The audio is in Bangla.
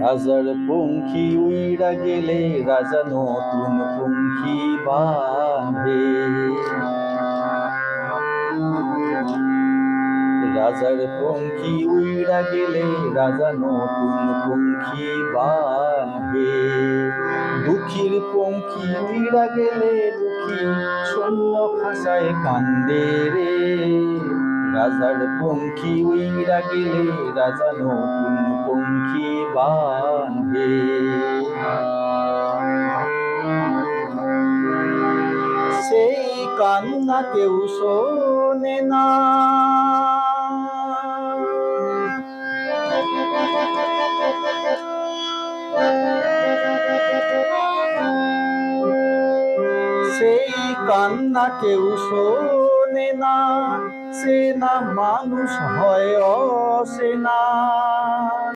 রাজার পঙ্খী উইড়া গেলে রাজা নতুন পঙ্খী বাঁধে। রাজার পঙ্খী উইড়া গেলে রাজা নতুন পঙ্খী বাঁধে। দুঃখীর পঙ্খী উইড়া গেলে দুঃখী শূন্য খাঁচায় কান্দে রে। রাজার পঙ্খী উইড়া গেলে রাজা নতুন পঙ্খী বাঁধে। সেই কান্না কেউ শোনে না, সেই কান্না কেউ শোনে না, সে না মানুষ হয় অসেনা।